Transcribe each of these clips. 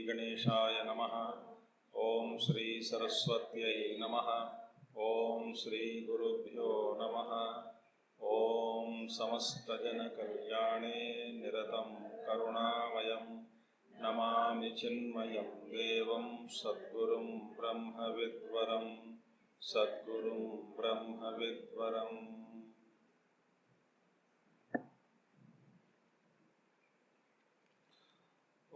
Ganeshaya Namaha. Om Shri Saraswatyai Namaha. Om Shri Gurubhyo Namaha. Om Samastajana Kalyane Niratam Karunavayam Namami Chinmayam Devam Sadgurum Brahmavidvaram Sadgurum Brahmavidvaram.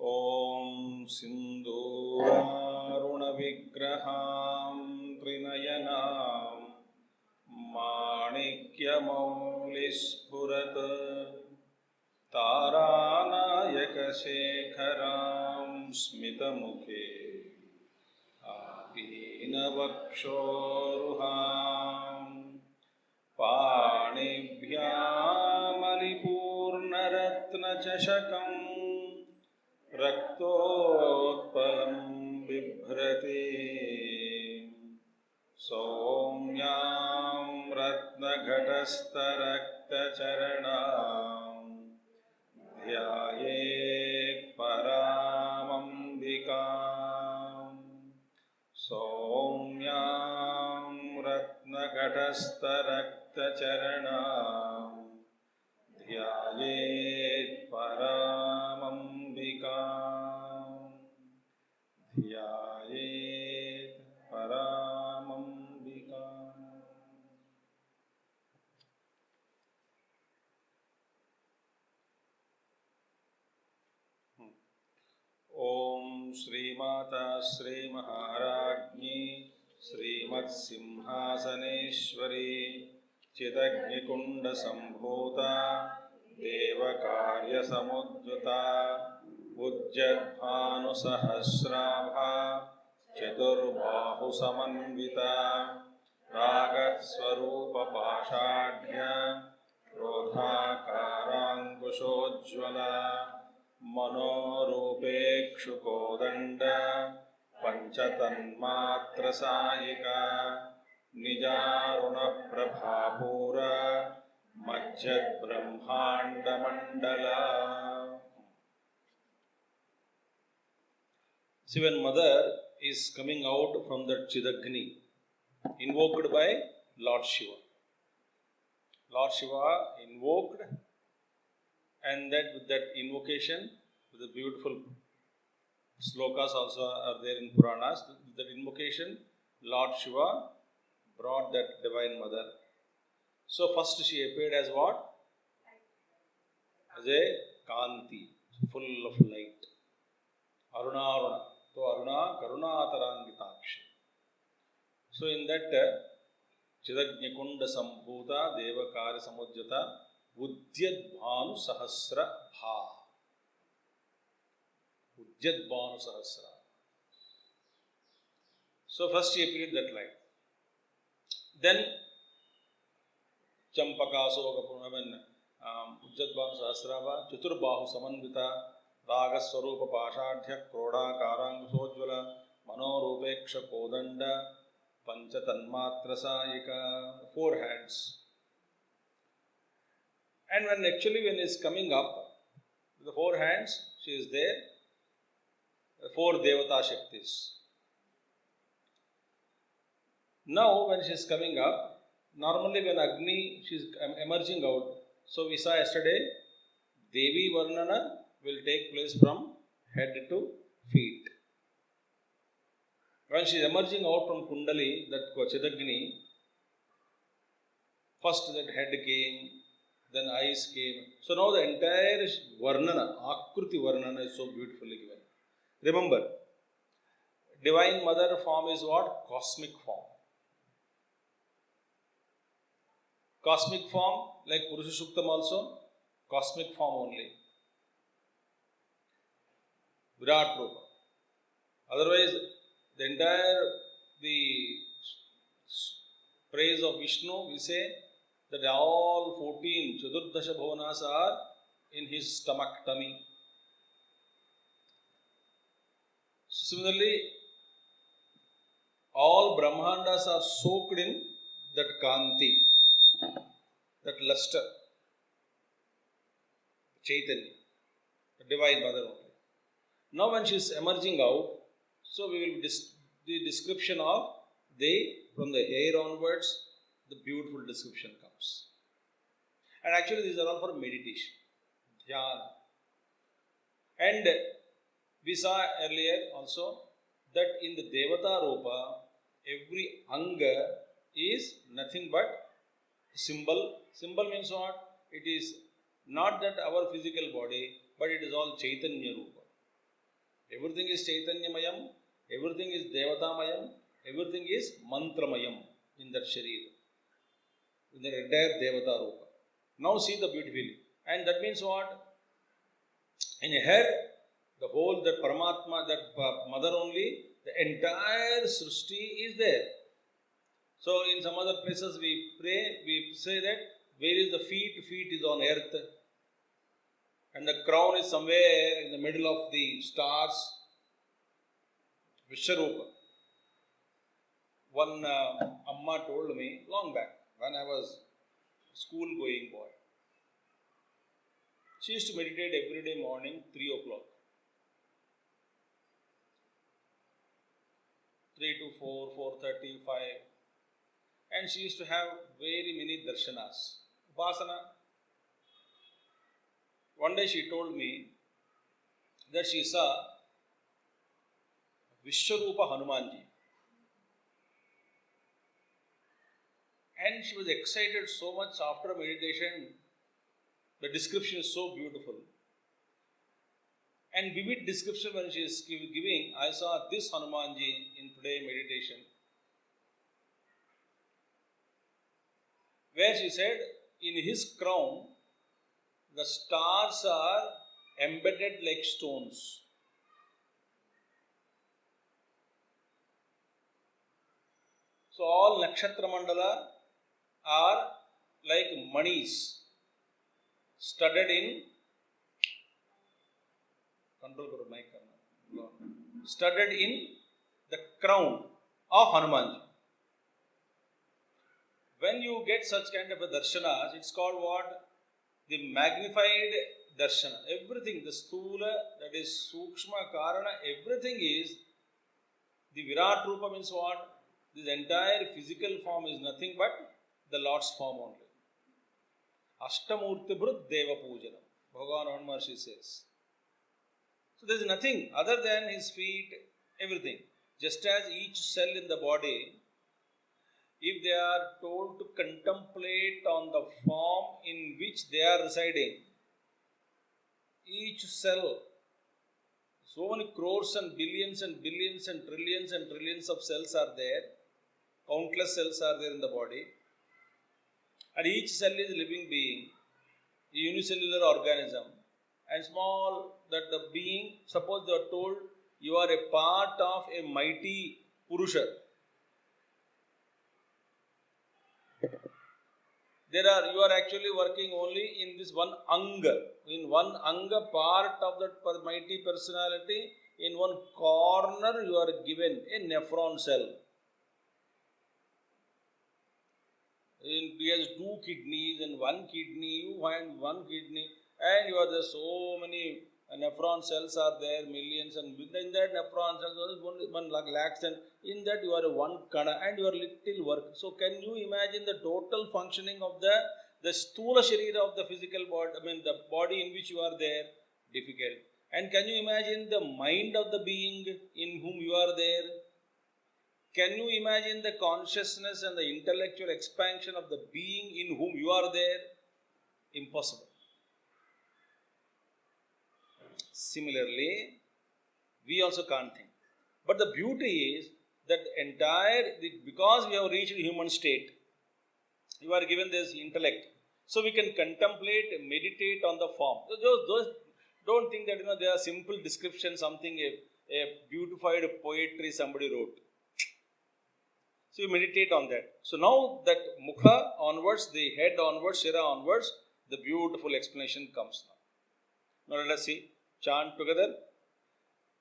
Om Sindhuraruna Vigraham Trinayanam Manikya-maulispurat Taranayaka-shekharam Smita-mukhe Abhinavakshoruham Panibhyamalipurnaratna-chashakam Raktotpalam bibhrati Somyam ratnaghatastaractacharanam Dhyayet paramambikam Somyam ratnaghatastaractacharanam Dhyayet paramambikam Dhyayet paramambikam. Om Shri Mata Shri Maharajni Srimat Simhasaneshwari Chidagnikunda Sambhuta Devakarya Samudjuta Ujjadbhanu Sahasrabha Chaturbahu Samanvita Raga Swarupa Pashadhya Rodhakarangkushojjvala Manorupekshukodanda Panchatanmatrasayika Nijaruna Prabhapura Majjad Brahmanda Mandala. See, when mother is coming out from that Chidagni, invoked by Lord Shiva. Lord Shiva invoked, and that with that invocation, with the beautiful slokas also are there in Puranas. With that invocation, Lord Shiva brought that Divine Mother. So first she appeared as what? As a Kanti, full of light. Aruna Aruna. So Aruna Karuna Tarangitakshi. So in that Chidagnikunda Sambhuta Devakari Samudjata Udyadbhanu Sahasra Bha. Udyadbhanu Sahasra. So first she appeared that light. Then Champaka Soga Punaman Udyadbhanu Sahasra Bha Chaturbahu Samanvita Raga Swarupa Pashadhya Kroda Karangusojjvala Manorupeksha Kodanda Panchatanmatrasayika. 4 hands. And when he is coming up, with the 4 hands, she is there. The 4 Devata Shaktis. Now, when she is coming up, normally when Agni, she is emerging out. So, we saw yesterday, Devi Varnana will take place from head to feet. When she is emerging out from Kundali, that Chidagni, first that head came, then eyes came. So now the entire Varnana, Akruti Varnana is so beautifully given. Remember, Divine Mother form is what? Cosmic form. Cosmic form, like Purusha Suktam also, cosmic form only. Virat Rupa. Otherwise, the entire praise of Vishnu, we say that all 14 Chaturdasha Bhuvanas are in his stomach, tummy. Similarly, all Brahmandas are soaked in that Kanti, that luster, Chaitanya, the Divine Mother only. Now when she is emerging out, so we will the description of from the hair onwards, the beautiful description comes. And actually these are all for meditation, dhyana. And we saw earlier also that in the Devata Rupa, every anga is nothing but symbol. Symbol means what? It is not that our physical body, but it is all Chaitanya Rupa. Everything is Chaitanyamayam, everything is Devatamayam, everything is Mantramayam in that Sharira, in the entire Devata Rupa. Now see the beautifully. And that means what? In her, the whole, that Paramatma, that mother only, the entire Srishti is there. So in some other places we pray, we say that where is the feet? Feet is on earth. And the crown is somewhere in the middle of the stars. Vishwarupa. One Amma told me long back when I was a school going boy. She used to meditate every day morning 3 o'clock. 3 to 4, 4:30, 5. And she used to have very many darshanas. Upasana. One day she told me that she saw Vishwarupa Hanumanji. And she was excited so much after meditation. The description is so beautiful. And vivid description when she is giving, I saw this Hanumanji in today meditation. Where she said, in his crown, the stars are embedded like stones. So all Nakshatra Mandala are like manis, studded in, studded in the crown of Hanumanji. When you get such kind of a darshanas, it's called what? The magnified darshana. Everything, the sthula, that is sukshma, karana, everything is, the Virat Rupa means what? This entire physical form is nothing but the Lord's form only. Ashtamurti Brut Deva Pujanam. Bhagavan Maharshi says. So there is nothing other than his feet, everything. Just as each cell in the body, if they are told to contemplate on the form in which they are residing, each cell, so many crores and billions and billions and trillions of cells are there, countless cells are there in the body, and each cell is a living being, a unicellular organism, and small, that the being, suppose they are told, you are a part of a mighty Purusha. You are actually working only in this one anga. In one anga part of that mighty personality, in one corner you are given a nephron cell. He has 2 kidneys and 1 kidney, you find 1 kidney, and you are there, so many nephron cells are there, millions, and within that nephron cells, only 1 lakhs, and in that you are a 1 kana, and you are little work. So can you imagine the total functioning of the sthula sharira of the physical body, the body in which you are there? Difficult. And can you imagine the mind of the being in whom you are there? Can you imagine the consciousness and the intellectual expansion of the being in whom you are there? Impossible. Similarly, we also can't think. But the beauty is that because we have reached human state, you are given this intellect. So we can contemplate, meditate on the form. Those don't think that they are simple description, something, a beautified poetry somebody wrote. So you meditate on that. So now that mukha onwards, the head onwards, shira onwards, the beautiful explanation comes now. Now let us see. Chant together.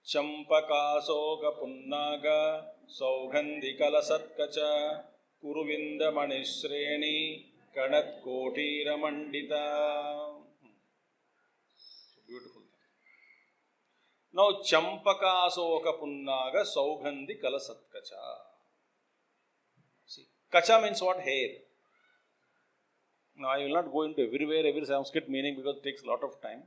Champaka soga punnaga saugandhikala satkacha kuruvinda manishreni kanat kotira mandita. Beautiful. Now, Champaka Asoka Punnaga Saugandhi Kala Satkacha. See, Kacha means what? Hair. Now, I will not go into every Sanskrit meaning because it takes a lot of time.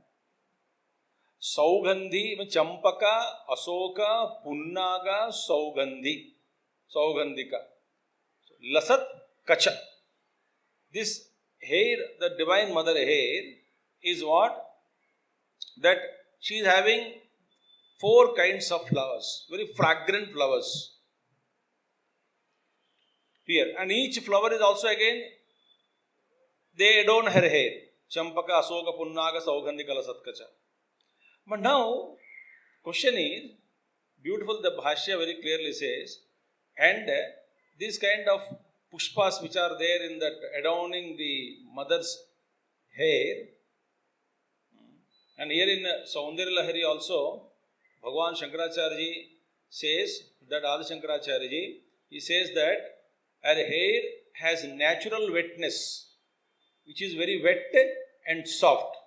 Saugandhi, Champaka, Asoka, Punnaga, Saugandhi. Saugandhika. So, Lasat, Kacha. This hair, the Divine Mother hair, is what? That she is having 4 kinds of flowers, very fragrant flowers. Here. And each flower is also again, they adorn her hair. Champaka, Asoka, Punnaga, Saugandhi, Kala Satkacha. But now, question is, beautiful, the Bhashya very clearly says, and these kind of pushpas which are there in that adorning the mother's hair, and here in Saundarya Lahari also, Bhagavan Shankaracharya says that Adi Shankaracharya, he says that her hair has natural wetness, which is very wet and soft.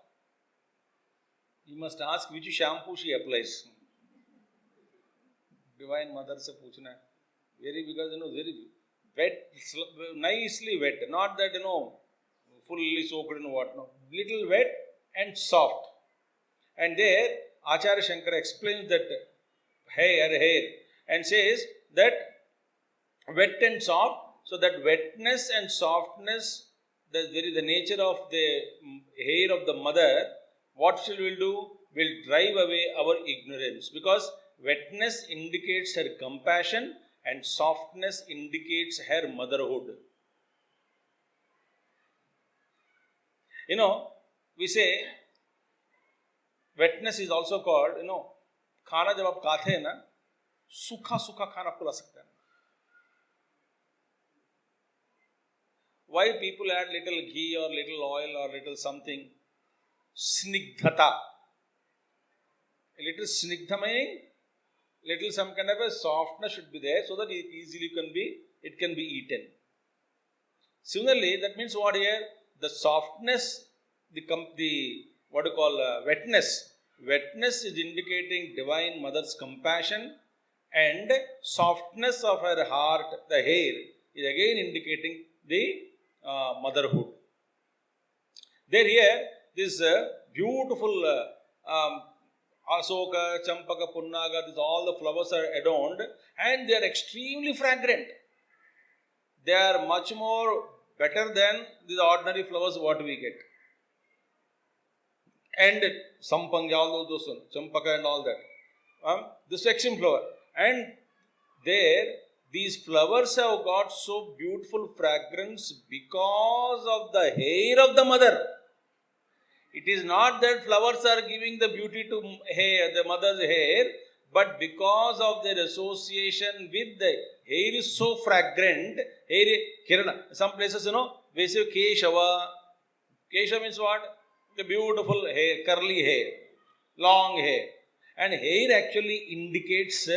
You must ask which shampoo she applies. Divine Mother se puchna. Very, because very wet, nicely wet. Not that fully soaked in what. No. Little wet and soft. And there, Acharya Shankara explains that hair and says that wet and soft. So that wetness and softness, the nature of the hair of the mother, what she will do? Will drive away our ignorance. Because wetness indicates her compassion and softness indicates her motherhood. We say, wetness is also called, खाना जब आप खाते हैं ना, सूखा सूखा खाना आपको ला सकता है. Why people add little ghee or little oil or little something? Snigdhata. A little snigdha meaning, little some kind of a softness should be there so that it easily can be eaten. Similarly, that means what here? The softness, wetness. Wetness is indicating Divine Mother's compassion, and softness of her heart, the hair, is again indicating the motherhood. There here, this beautiful Asoka, Champaka, Punnaga, all the flowers are adorned and they are extremely fragrant. They are much more better than the ordinary flowers what we get. And Sampanga, all those, Champaka and all that. The section flower. And there, these flowers have got so beautiful fragrance because of the hair of the mother. It is not that flowers are giving the beauty to hair, the mother's hair, but because of their association with the hair is so fragrant, hair, Kirana. Some places, we say Keshava. Keshava means what? The beautiful hair, curly hair, long hair. And hair actually indicates,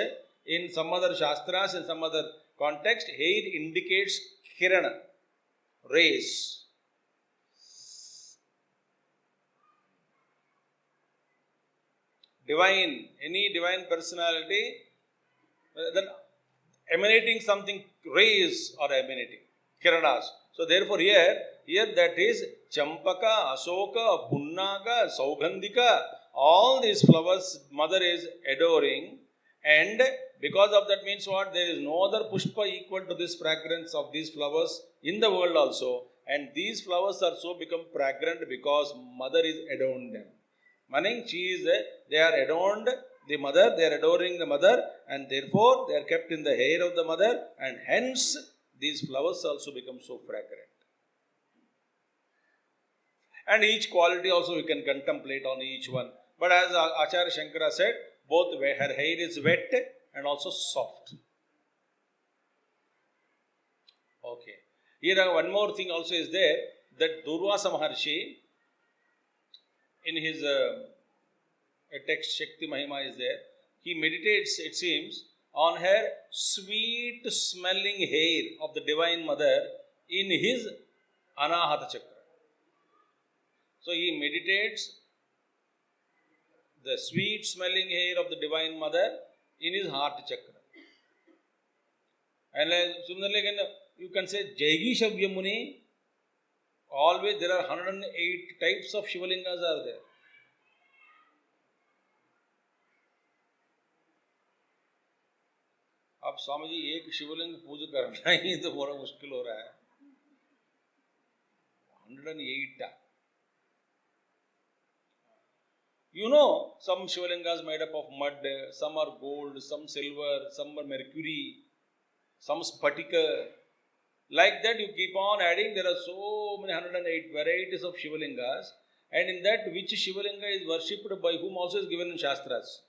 in some other Shastras, in some other context, hair indicates Kirana, rays. Divine, any divine personality, then emanating something, rays are emanating, kiranas. So therefore here that is Champaka, Asoka, Punnaga, Saugandhika, all these flowers mother is adoring, and because of that means what? There is no other pushpa equal to this fragrance of these flowers in the world also, and these flowers are so become fragrant because mother is adorned them. Meaning they are adorned the mother, they are adoring the mother, and therefore they are kept in the hair of the mother, and hence these flowers also become so fragrant. And each quality also we can contemplate on each one. But as Acharya Shankara said, both her hair is wet and also soft. Okay. Here one more thing also is there, that Durvasa Maharshi, in his text Shakti Mahima is there, he meditates, it seems, on her sweet smelling hair of the Divine Mother in his Anahata Chakra. So he meditates the sweet smelling hair of the Divine Mother in his heart chakra. And similarly, again, you can say Jaigi Shavya Muni. Always there are 108 types of Shivalingas are there. अब स्वामी जी एक शिवलिंग पूजा करना ही तो बड़ा मुश्किल हो रहा है. 108. You know, some Shivalingas made up of mud, some are gold, some silver, some are mercury, some spatika. Like that, you keep on adding. There are so many 108 varieties of Shivalingas, and in that, which Shivalinga is worshipped by whom also is given in Shastras.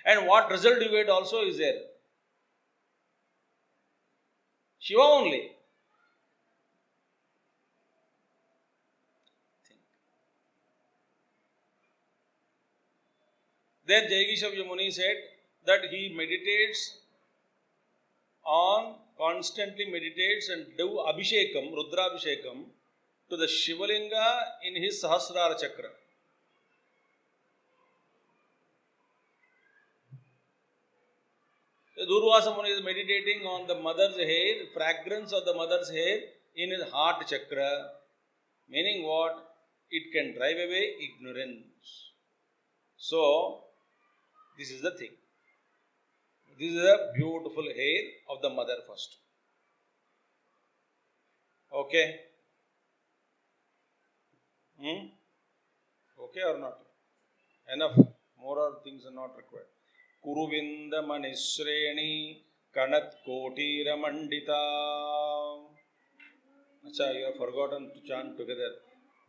And what result you get also is there. Shiva only. There Jaigishavya Muni said that he meditates on, constantly meditates and do Abhishekam, Rudrabhishekam to the Shivalinga in his Sahasrara Chakra. Durvasa Muni is meditating on the mother's hair, fragrance of the mother's hair in his heart chakra. Meaning what? It can drive away ignorance. So, this is the thing. This is a beautiful hair of the mother first. Okay? Okay or not? Enough. More things are not required. Kuruvinda Manishreni Kanat Koti Ramandita. Acha, you have forgotten to chant together.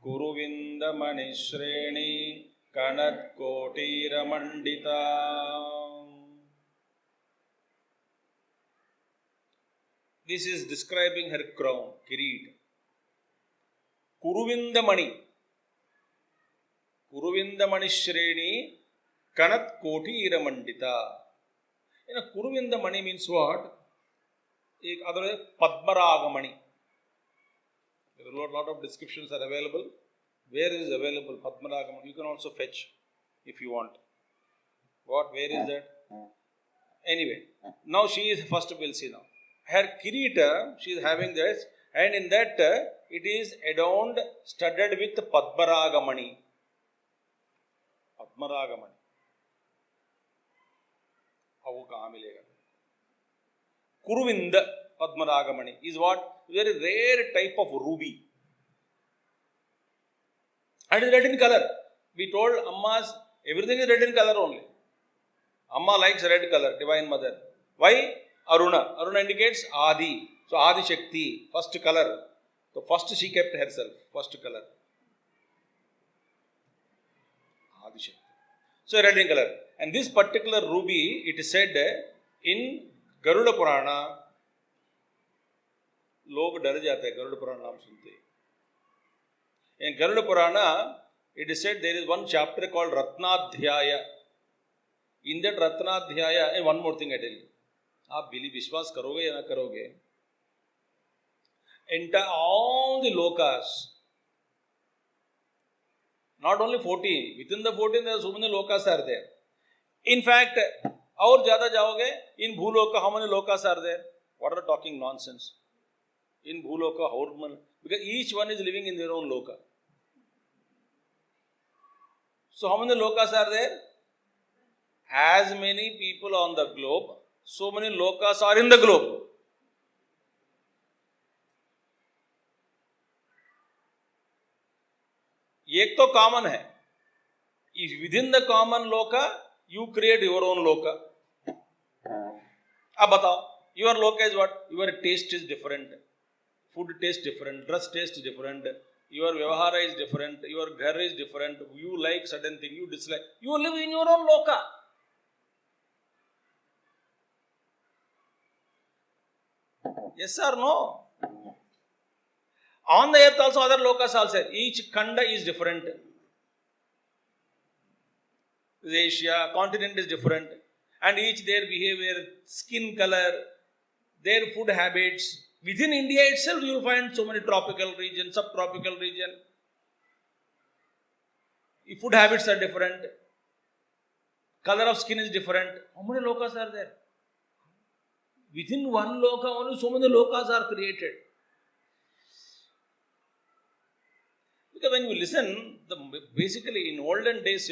Kuruvinda Manishreni Kanat Koti Ramandita. This is describing her crown, Kireet. Kuruvinda Mani. Kuruvinda Manishreni Kanat Koti Ramandita. You know, Kuruvinda Mani means what? Otherwise, Padmaragamani. There are a lot of descriptions are available. Where is available Padmaragamani? You can also fetch if you want. What? Where is that? Anyway, now she is first. We'll see now. Her Kirita, she is having this, and in that it is adorned, studded with Padmaragamani. Padmaragamani. How kahan milega? Kuruvinda Padmaragamani is what? Very rare type of ruby. And it is red in color. We told Amma's, everything is red in color only. Amma likes red color, Divine Mother. Why? Aruna. Aruna indicates Adi. So Adi Shakti, first color. So first she kept herself, first color. Adi Shakti. So red in color. And this particular ruby, it is said in Garuda Purana, लोग डर जाते हैं गरुड़ पुराण नाम सुनते हैं. In Garuda Purana, it is said there is one chapter called Ratnadhyaya. In that Ratnadhyaya, and one more thing I tell you. आप विश्वास करोगे या ना करोगे? Entire all the lokas, not only 14, within the 14 there are so many lokas are there. In fact, और ज़्यादा जाओगे, in Bhuloka how many lokas are there? What are talking nonsense? In Bhuloka, how many? Because each one is living in their own loka. So how many lokas are there? As many people on the globe, so many lokas are in the globe. एक तो common है. If within the common loka, you create your own loka. अब बताओ, your loka is what? Your taste is different. Food taste different, dress taste different, your vyavahara is different, your ghar is different, you like certain thing, you dislike. You live in your own loka. Yes or no? On the earth also other lokas also. Each khanda is different. Asia, continent is different. And each their behavior, skin color, their food habits, Within India itself, you will find so many tropical region, subtropical region. Food habits are different. Color of skin is different. How many lokas are there? Within one loka, only so many lokas are created. Because when you listen, basically in olden days,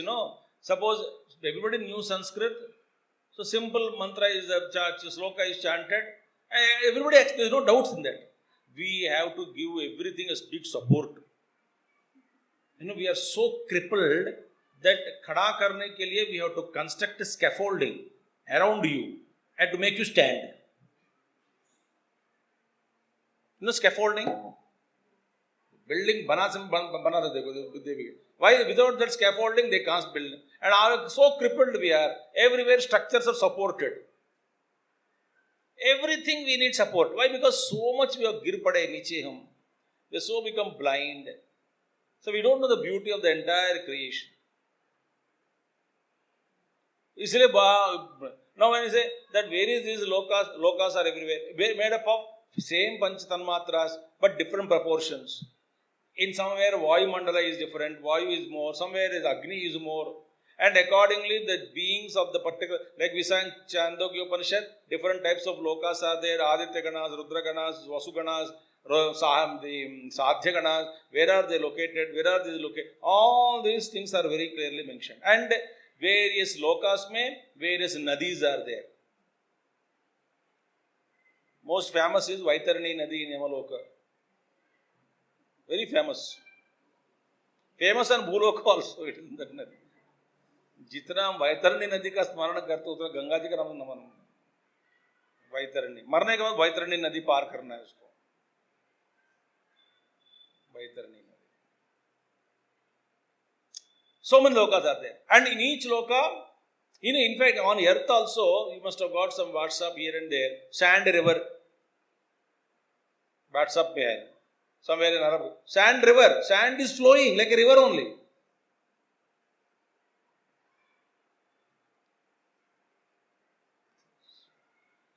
suppose everybody knew Sanskrit, so simple mantra is sloka is chanted, and everybody, there is no doubts in that. We have to give everything a big support. We are so crippled that khada karne ke liye we have to construct a scaffolding around you and to make you stand. Scaffolding? Building bana devi. Why? Without that scaffolding, they can't build. And so crippled we are. Everywhere structures are supported. Everything we need support. Why? Because so much we have girpade niche hum. We so become blind. So we don't know the beauty of the entire creation. Now when you say that various these lokas are everywhere, made up of same panch tanmatras but different proportions. In somewhere Vayu Mandala is different, Vayu is more, somewhere is Agni is more. And accordingly the beings of the particular, like we saw in Chandogya Upanishad, different types of lokas are there, Aditya Ganas, Rudra Ganas, Vasu Ganas, the Sadhya Ganas, where are they located, all these things are very clearly mentioned. And various lokas various nadis are there. Most famous is Vaitarani Nadi in Yamaloka. Very famous. Famous and Bhuloka also it is in that Nadi. जितना हम वैतरणी नदी का स्मरण करते उतना गंगा जी का नाम नमन. वैतरणी मरने के बाद वैतरणी नदी पार करना है उसको. वैतरणी नदी. So many lokas are there, and in each loka, in fact on earth also you must have got some WhatsApp here and there. Sand river. WhatsApp में है. Somewhere in Arab. Sand river. Sand is flowing like a river only.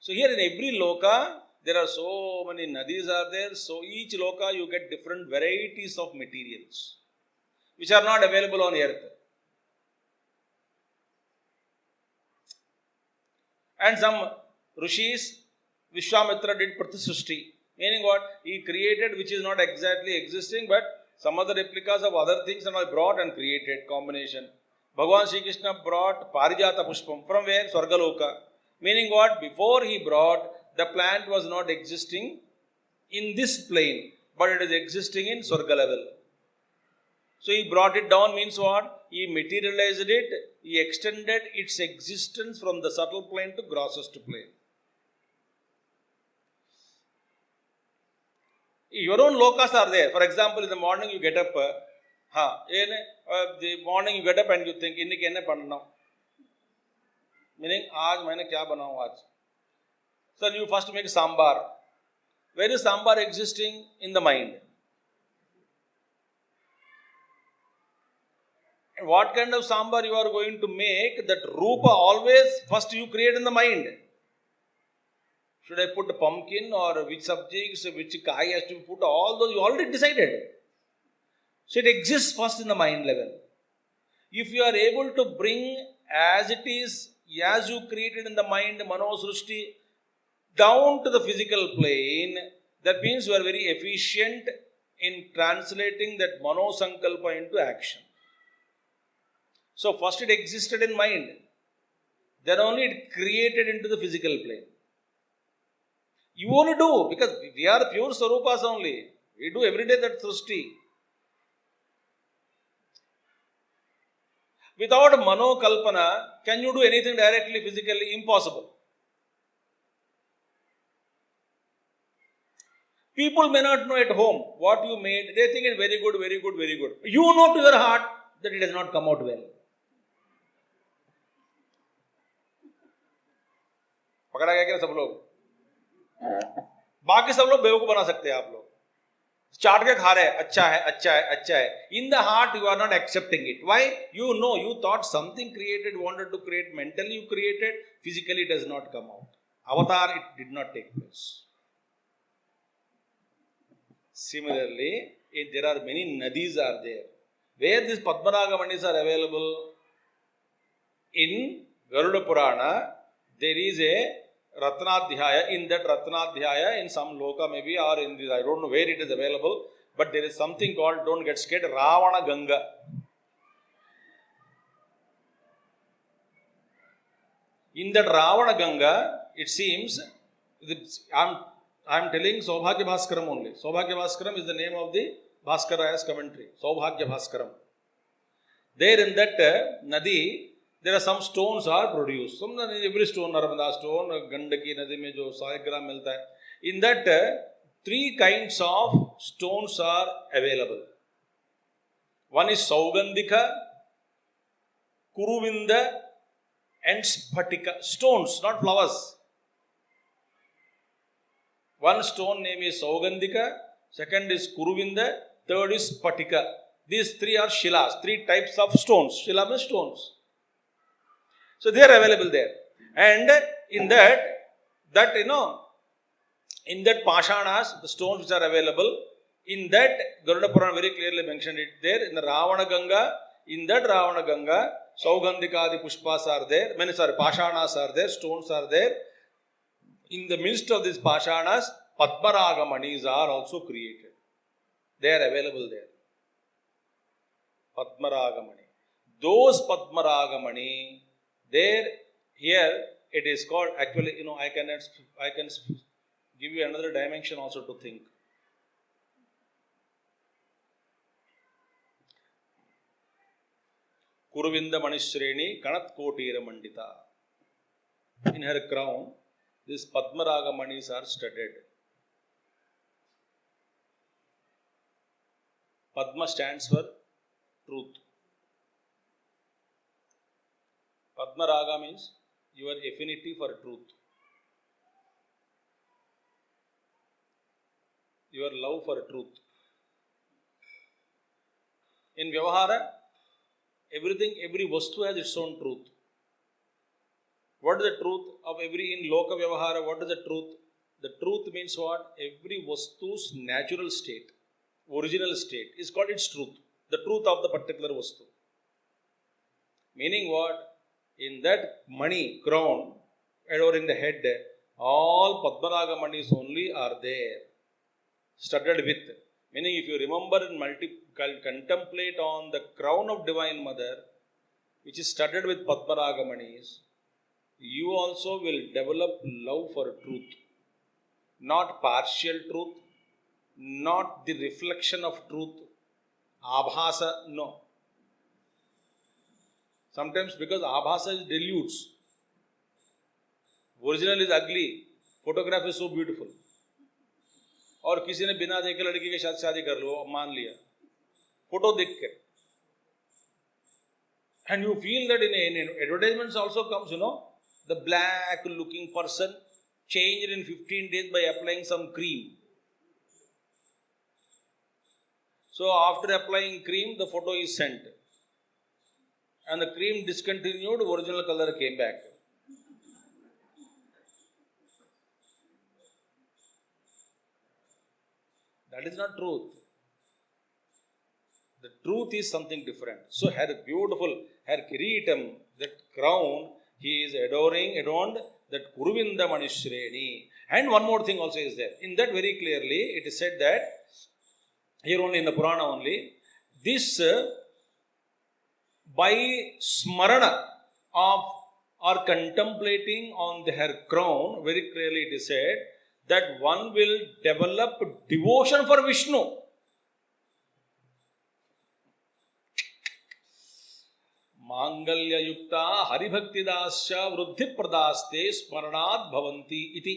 So here in every loka, there are so many nadis are there. So each loka you get different varieties of materials, which are not available on earth. And some Rishis, Vishwamitra did Pratisrushti. Meaning what? He created which is not exactly existing, but some other replicas of other things and all brought and created combination. Bhagavan Shri Krishna brought Parijata Pushpam. From where? Swargaloka. Meaning what? Before he brought, the plant was not existing in this plane, but it is existing in Swarga level. So he brought it down means what? He materialized it, he extended its existence from the subtle plane to grossest plane. Your own lokas are there. For example, in the morning you get up, the morning you get up and you think, inniki enna panna? Meaning, aaj maine kya banao aaj? So you first make sambar. Where is sambar existing? In the mind. And what kind of sambar you are going to make? That rupa always first you create in the mind. Should I put a pumpkin or which subjects, which kai has to be put? All those you already decided. So it exists first in the mind level. If you are able to bring as it is, as you created in the mind, Mano Srushti, down to the physical plane, that means you are very efficient in translating that Mano Sankalpa into action. So first it existed in mind, then only it created into the physical plane. You only do, because we are pure Sarupas only. We do every day that Srushti. Without Mano Kalpana, can you do anything directly, physically? Impossible. People may not know at home what you made. They think it's very good, very good, very good. You know to your heart that it has not come out well. पकड़ा गया क्या सब लोग? बाकी सब लोग बेवकूफ बना सकते हैं आप लोग. चाट के खा रहे हैं, अच्छा है, अच्छा है, अच्छा है. In the heart you are not accepting it. Why? You know, you thought something created, wanted to create, mentally you created, physically it has not come out. Avatar, it did not take place. Similarly, there are many nadis are there. Where these Padmaraga Manis are available? In Garuda Purana, there is a Ratnadhyaya. In that Ratnadhyaya, in some loka maybe, or in this, I don't know where it is available, but there is something called, don't get scared, Ravana Ganga. In that Ravana Ganga, it seems, I am telling Saubhagya Bhaskaram only. Saubhagya Bhaskaram is the name of the Bhaskaraya's commentary. Saubhagya Bhaskaram. There in that Nadi, there are some stones are produced. Some every stone, Narmada stone, Gandaki Nadi mein jo Saligram milta hai. In that, 3 kinds of stones are available. One is Saugandhika, Kuruvinda, and Spatika. Stones, not flowers. One stone name is Saugandhika, second is Kuruvinda, third is Spatika. These 3 are Shilas, 3 types of stones. Shila means stones. So they are available there. And in that in that Pashanas, the stones which are available, in that Garuda Purana very clearly mentioned it there. In the Ravana Ganga, in that Ravana Ganga, Saugandhikadi Pushpas are there, Pashanas are there, stones are there. In the midst of these Pashanas, Padmaraga Manis are also created. They are available there. Padmaraga Mani. Those Padmaraga Mani, there, here, it is called, actually, I can give you another dimension also to think. Kuruvinda Manishreni Kanat Kotira Mandita. In her crown, these Padmaraga Manis are studded. Padma stands for truth. Padmaraga means your affinity for truth. Your love for truth. In Vyavahara, every vastu has its own truth. What is the truth of in Loka Vyavahara, what is the truth? The truth means what? Every vastu's natural state, original state is called its truth. The truth of the particular vastu. Meaning what? In that mani, crown, adorning the head, all Padmaraga Manis only are there. Studded with. Meaning if you remember and contemplate on the crown of Divine Mother, which is studded with Padmaraga Manis, you also will develop love for truth. Not partial truth, not the reflection of truth, abhasa, no. Sometimes because abhasa is dilutes. Original is ugly, photograph is so beautiful. और किसी ने बिना देखे लड़की के साथ शादी कर लो, मान लिया, फोटो देख के. And you feel that in advertisements also comes, the black looking person changed in 15 days by applying some cream. So after applying cream, the photo is sent. And the cream discontinued, original color came back. That is not truth. The truth is something different. So her kiritam, that crown, he is adorned, that Kuruvinda Manishreni. And one more thing also is there. In that very clearly, it is said that, here only in the Purana only, this by smarana of or contemplating on her crown, very clearly it is said, that one will develop devotion for Vishnu. Mangalya yukta haribhaktidasya vruddhi pradaste smaranad bhavanti iti.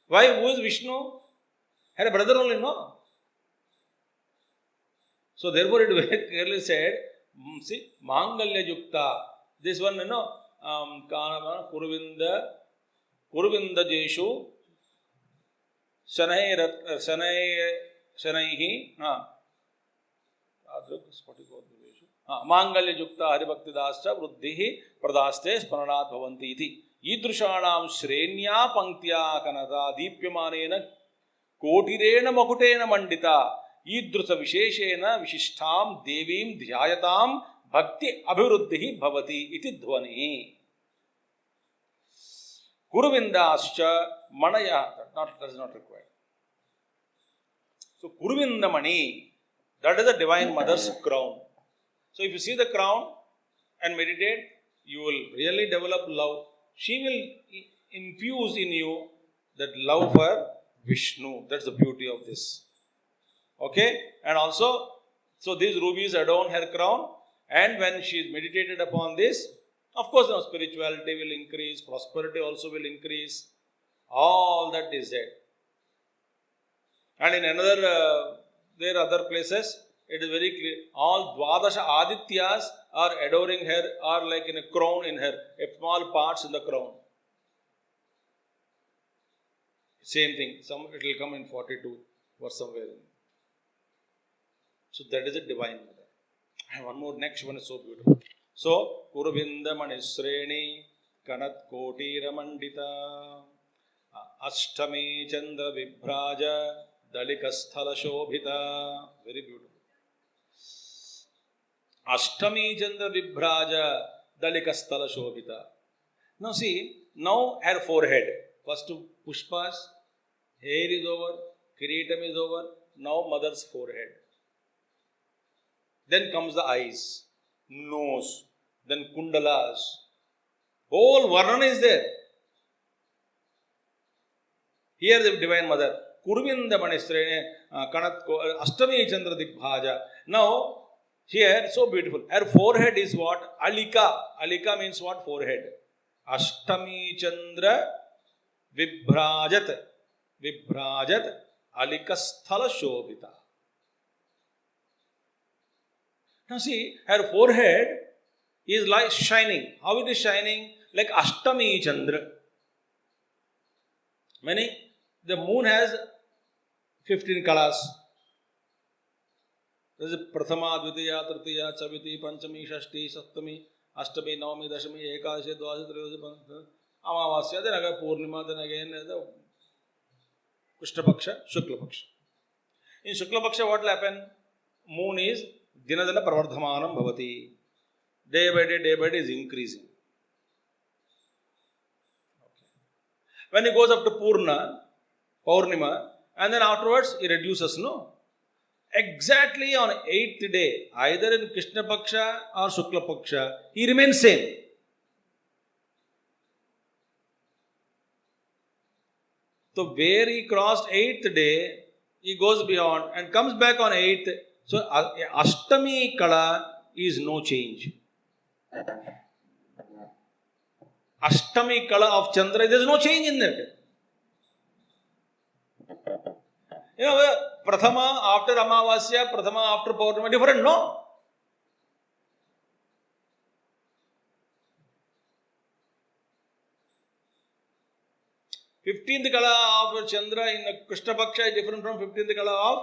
Why? Who is Vishnu? Her brother only, no? So therefore it very clearly said, see, Mangalya yukta. This one, Kuruvinda Jeshu Shanaihi Mangalya Jukta Haribhaktidascha Vruddhihi Pradaste Smaranat Bhavanti iti. ईदृशाणां श्रेण्या पंक्त्या कनता दीप्यमानेन कोटिरेण मकुटेन मंडिता ईदृश विशेषेण विशिष्टां देवीं ध्यायतां भक्ति अभिवृद्धि भवति इति ध्वनि. कुरुविंदाश्च मणयः, that is not required. So Kuruvindamani, that is the Divine Mother's crown. So if you see the crown and meditate, you will really develop love. She will infuse in you that love for Vishnu. That's the beauty of this. Okay? And also, so these rubies adorn her crown, and when she is meditated upon this, of course, now spirituality will increase, prosperity also will increase. All that is there. And in another, there are other places, it is very clear. All Dwadasha Adityas are adoring her, are like in a crown in her, a small parts in the crown. Same thing. Some it will come in 42 or somewhere. So that is a divine mother. And one more, next one is so beautiful. So Kuruvinda Manisreni Kanat Koti Ramandita Ashtami Chandra Vibhraja Dalikasthala Shobhita. Very beautiful. Ashtami Chandra Vibhraja Dalikasthala Shobhita. Now see, now her forehead. First Pushpas, hair is over, Kiritam is over, now mother's forehead. Then comes the eyes, nose, then kundalas. Whole Varnana is there. Here the Divine Mother. Kuruvinda Manisrene Kanat Ashtami Chandra Digbhaja. Now, here, so beautiful. Her forehead is what? Alika. Alika means what? Forehead. Ashtami Chandra Vibhrajat. Vibhrajat Alikasthala Shobhita. Now see, her forehead is like shining. How it is shining? Like Ashtami Chandra. Meaning, the moon has 15 colors. There is Prathama, Dvitiya, Tritiya, Chaviti, Panchami, Shashti, Saptami, Ashtami, Navami, Dashami, Ekadashi, Dwashi, Triyodasi, Amavasya, then again Purnima, then again the Krishna Paksha, Shukla Paksha. In Shukla Paksha, what will happen? Moon is Dinadana Pravardhamanam Bhavati. Day by day is increasing. Okay. When it goes up to Purna, Paurnima, and then afterwards it reduces, no? Exactly on 8th day, either in Krishna Paksha or Shukla Paksha, he remains same. So where he crossed 8th day, he goes beyond and comes back on 8th. So Ashtami Kala is no change. Ashtami Kala of Chandra, there is no change in that. You know, Prathama after Amavasya, Prathama after Paurnima, different, no? Fifteenth Kala of Chandra in Krishna Paksha is different from 15th Kala of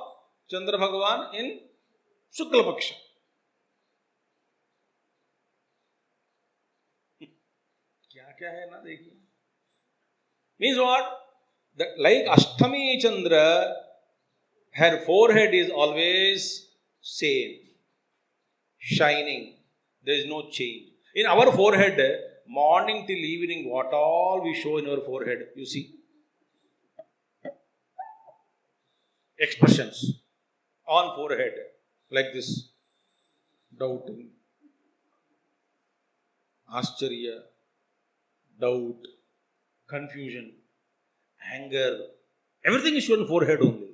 Chandra Bhagavan in Shukla Paksha. क्या है ना देखिए. Means what? That like Ashtami Chandra, her forehead is always same, shining. There is no change. In our forehead, morning till evening, what all we show in our forehead, you see. Expressions on forehead, like this. Doubting, Ascharya, doubt, confusion, anger, everything is shown in forehead only.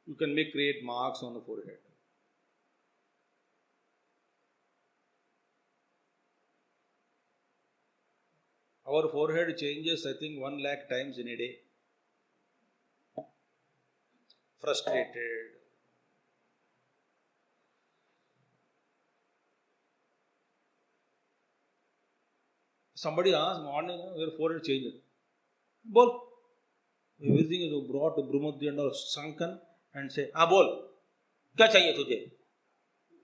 You can create marks on the forehead. Our forehead changes, I think, 1 lakh times in a day. Frustrated. Somebody asked morning, your forehead changes. Bol. Everything is brought to Brahmadhi and all sunken and say, bol. क्या चाहिए तुझे?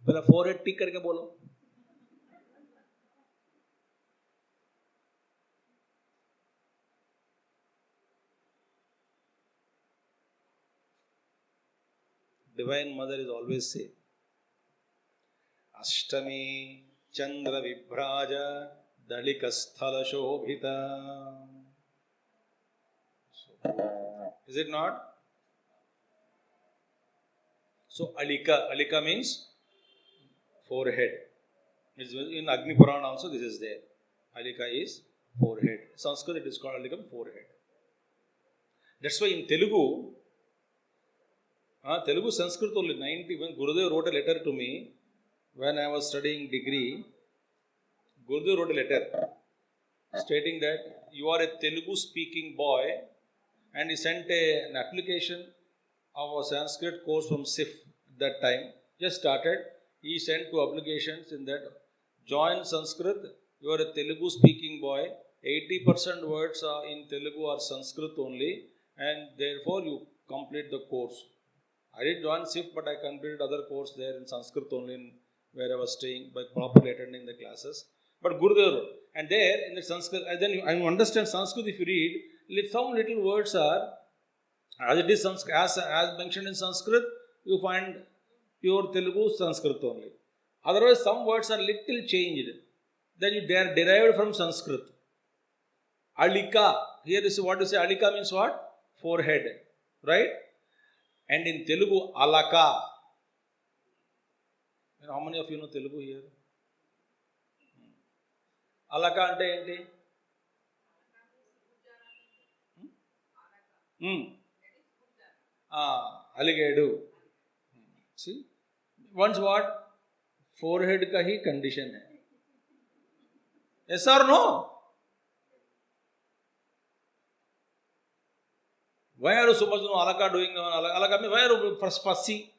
पहला forehead टिक करके बोलो. Divine Mother is always say, Ashtami Chandra Vibhraja Dalika Sthala Shobhita. Is it not? So Alika means forehead. In Agni Purana also this is there. Alika is forehead. Sanskrit it is called Alika, forehead. That's why in Telugu, Sanskrit only 90. When Gurudev wrote a letter to me, when I was studying degree, Gurudev wrote a letter stating that you are a Telugu speaking boy, and he sent an application of a Sanskrit course from SIF at that time. Just started. He sent 2 applications in that. Join Sanskrit. You are a Telugu speaking boy. 80% words are in Telugu are Sanskrit only, and therefore you complete the course. I did join SIF, but I completed other course there in Sanskrit only, where I was staying by properly attending the classes. But Gurudev, and there in the Sanskrit, and then you understand Sanskrit if you read, some little words are, as it is as mentioned in Sanskrit, you find pure Telugu Sanskrit only. Otherwise, some words are little changed. Then they are derived from Sanskrit. Alika, here is what you say, Alika means what? Forehead, right? And in Telugu, Alaka. And how many of you know Telugu here? Alaka ante enti? Alligator. See? Once what? Forehead ka hi condition hai. Yes or no? Why are you so much Alaka doing? Alaka means why are you fussy?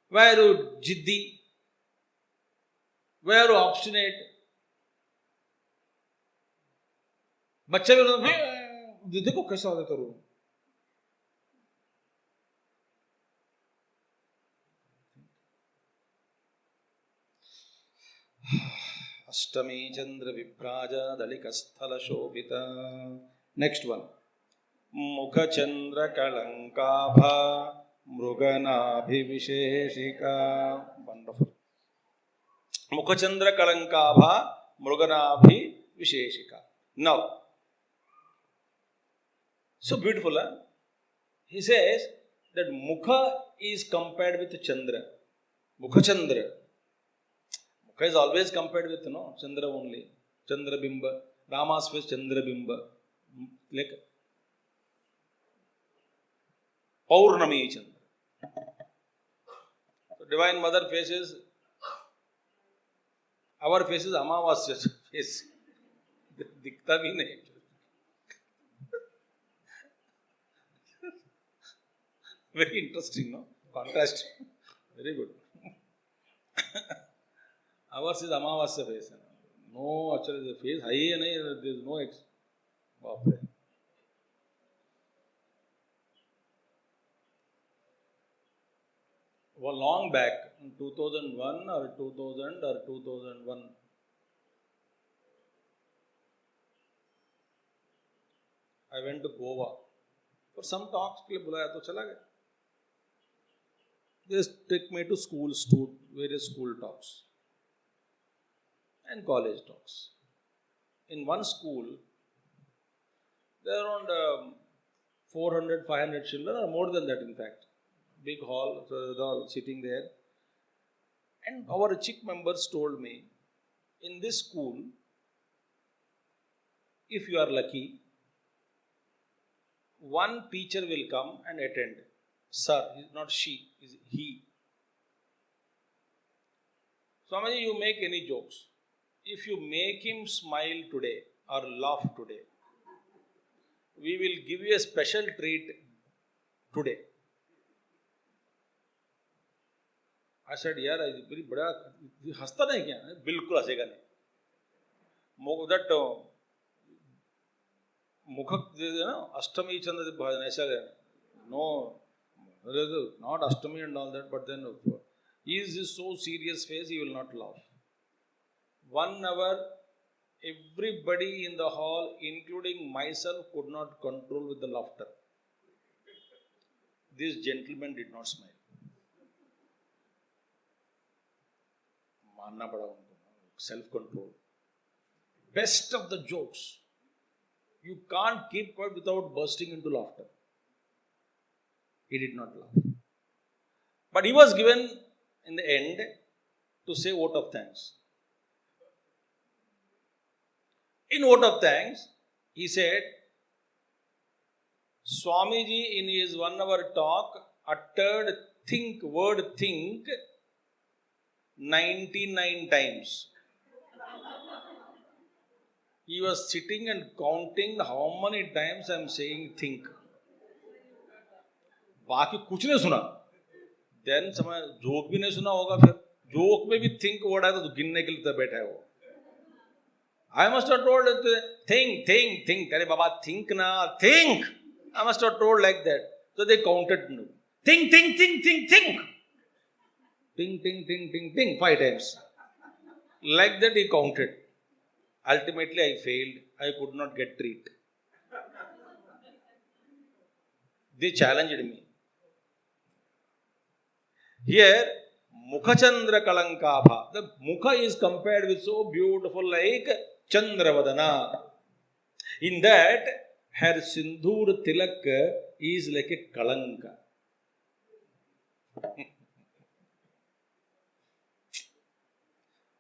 Why are you jiddi? Why are you obstinate? बच्चे भी देखो कैसा होता है. Ashtami Chandra Vipraja Dalika Sthala Shobhita. Next one. Mukha Chandra Kalankabha Mruganabhi Visheshika. Wonderful. Mukha Chandra Kalankabha Mruganabhi Visheshika. Now, so beautiful, huh? He says that Mukha is compared with Chandra. Mukha Chandra. Mukha is always compared with Chandra only. Chandra Bimba. Rama's face Chandra Bimba. Like Paurnami Chandra. So Divine Mother faces, our face is Amavasya face. Dikhta bhi nahi. Very interesting, no? Contrast. Very good. Ours is Amavasya face. No, actually the face high and there is no X. Bapre. Well, long back, in 2001 or 2000 or 2001, I went to Goa. For some talks, ke liye bulaya to chala gaya. Just take me to schools, to various school talks and college talks. In one school, there are around 400, 500 children, or more than that in fact. Big hall, so they're all sitting there. And our chief members told me, in this school, if you are lucky, one teacher will come and attend. Sir, not she, is he. Swamiji, you make any jokes. If you make him smile today or laugh today, we will give you a special treat today. I said, yaar, very bada, hasta nahi kya? Bilkul hasega nahi. That Mukhak, Ashtami Chandra Bhajan, no, not Ashtami and all that, but then he is so serious face, he will not laugh. 1 hour, everybody in the hall, including myself, could not control with the laughter. This gentleman did not smile. Manna pada self-control. Best of the jokes. You can't keep quiet without bursting into laughter. He did not laugh. But he was given in the end to say vote of thanks. In vote of thanks, he said, Swamiji in his 1 hour talk uttered word think 99 times. He was sitting and counting how many times I am saying think. बाकी कुछ नहीं सुना. Then समय joke भी नहीं सुना होगा फिर. जोक में भी think word आया तो गिनने के लिए तो बैठा है वो. I must have told think. अरे बाबा think ना think. I must have told like that. So they counted. Think. Ting 5 times. Like that he counted. Ultimately I failed. I could not get treat. They challenged me. Here, Mukhachandra Kalankabha. The Mukha is compared with so beautiful like Chandravadana. In that, her Sindhur Tilak is like a Kalanka.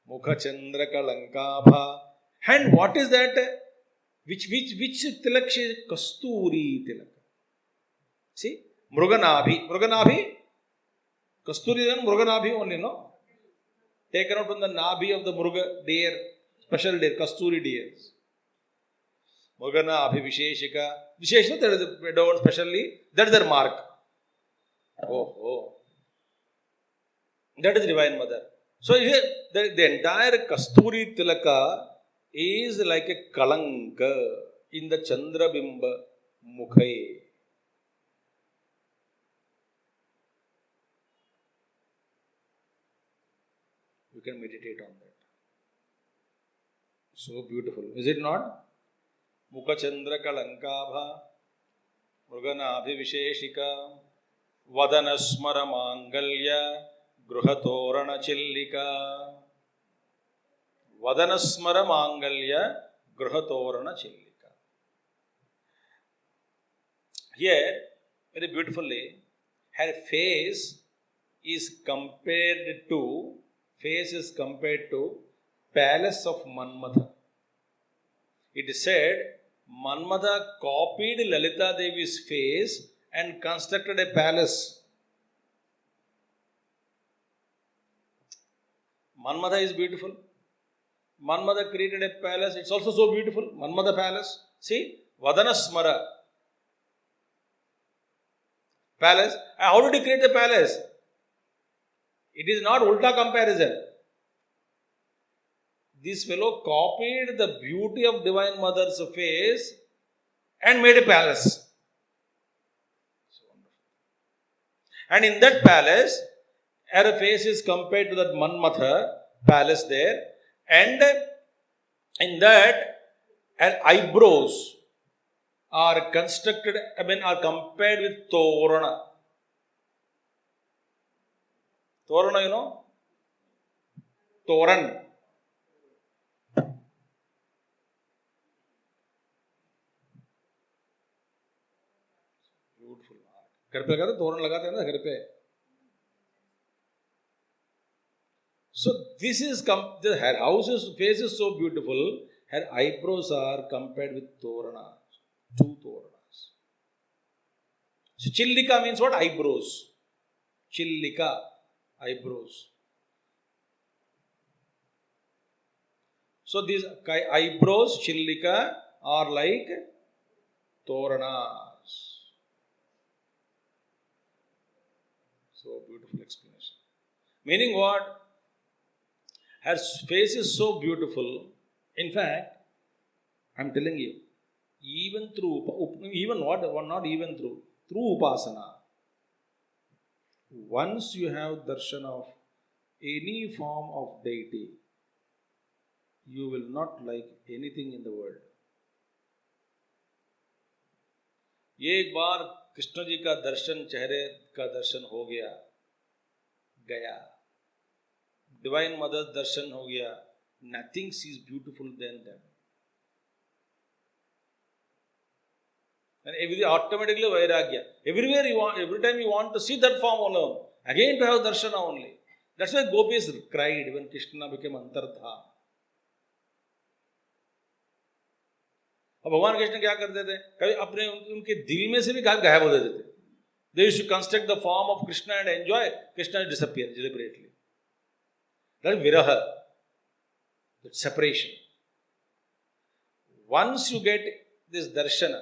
Mukhachandra Kalankabha. And what is that? Which Tilak she is? Kasturi Tilak. See? Mruganabhi. Kasturi is Mruganabhi only, no? Taken out from the Nabhi of the Mruga deer, special deer, Kasturi deers. Mruganabhi Visheshika. Visheshika, that is a don't specially, that is their mark. Oh. That is Divine Mother. So here, the entire Kasturi Tilaka is like a Kalanka in the Chandrabimba Mukhay. You can meditate on that. So beautiful. Is it not? Mukhachandra Kalankabha Mruganabhi Visheshika Vadanasmara Mangalya Gruhatorana Chillika. Vadanasmara Mangalya Gruhatorana Chillika. Here, very beautifully, her face is compared to palace of Manmatha. It is said Manmatha copied Lalita Devi's face and constructed a palace. Manmatha is beautiful. Manmatha created a palace. It's also so beautiful. Manmatha palace. See? Vadanasmara. Palace. How did he create the palace? It is not ulta comparison. This fellow copied the beauty of Divine Mother's face and made a palace. So wonderful. And in that palace, her face is compared to that Manmatha palace there. And in that, her eyebrows are constructed, are compared with Torana. Torana, you know? Toran. Beautiful. घर पे लगाते तोरण लगाते हैं ना घर पे. So this is her house's face is so beautiful. Her eyebrows are compared with Torana. 2 Toranas. So Chillika means what? Eyebrows. Chillika. Eyebrows. So these eyebrows, Chillika, are like Toranas. So beautiful explanation. Meaning what? Her face is so beautiful. In fact, I am telling you, through Upasana, once you have darshan of any form of deity, you will not like anything in the world. एक बार कृष्ण जी का दर्शन, चेहरे का दर्शन हो गया, गया. Divine Mother's darshan ho gaya. Nothing is beautiful than that. And automatically vairagya. Everywhere you want, every time you want to see that form alone, again to have darshana only. That's why gopis cried when Krishna became Antardha. अब भगवान कृष्ण क्या करते थे, कभी अपने उनके दिल में से भी गायब हो जाते थे. They used to construct the form of Krishna and enjoy. Krishna disappeared deliberately. That is viraha, that separation. Once you get this darshana,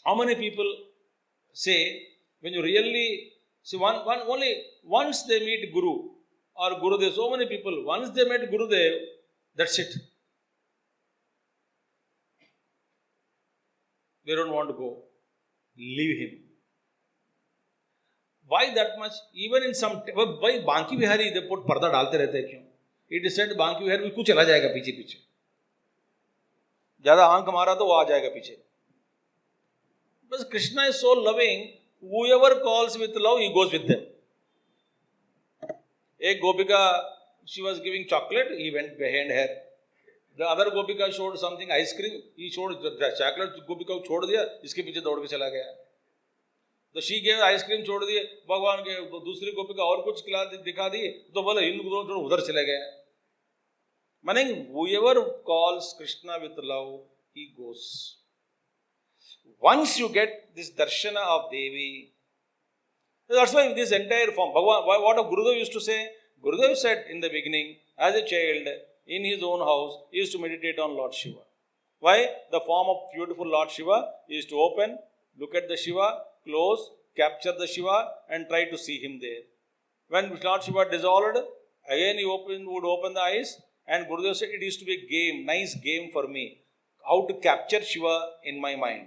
how many people say, when you really see only once they meet Guru or Gurudev, so many people, once they met Gurudev, that's it. They don't want to go. Leave him. Why that much? Even in some, why Banki Bihari they put पर्दा डालते रहते हैं क्यों? It is said Banki Bihari बिल्कुल चला जाएगा पीछे पीछे. ज़्यादा आंख मारा तो वो आ जाएगा पीछे. But Krishna is so loving. Whoever calls with love, he goes with them. एक गोपिका, she was giving chocolate, he went behind her. The other gopika showed something, ice cream, he showed the chocolate, गोपिका को छोड़ दिया, इसके पीछे दौड़ के चला गया. तो she gave ice cream, छोड़ दिए, भगवान के दूसरी गोपिका और कुछ खिला दिखा दी, तो बोले इन दोनों उधर चले गए. Meaning, whoever calls Krishna with love, he goes. Once you get this darshana of Devi, that's why this entire form, Bhagavan, what Gurudev used to say? Gurudev said in the beginning, as a child, in his own house, he used to meditate on Lord Shiva. Why? The form of beautiful Lord Shiva is to open, look at the Shiva, close, capture the Shiva and try to see him there. When Lord Shiva dissolved, again he would open the eyes, and Gurudev said it used to be a game, nice game for me, how to capture Shiva in my mind.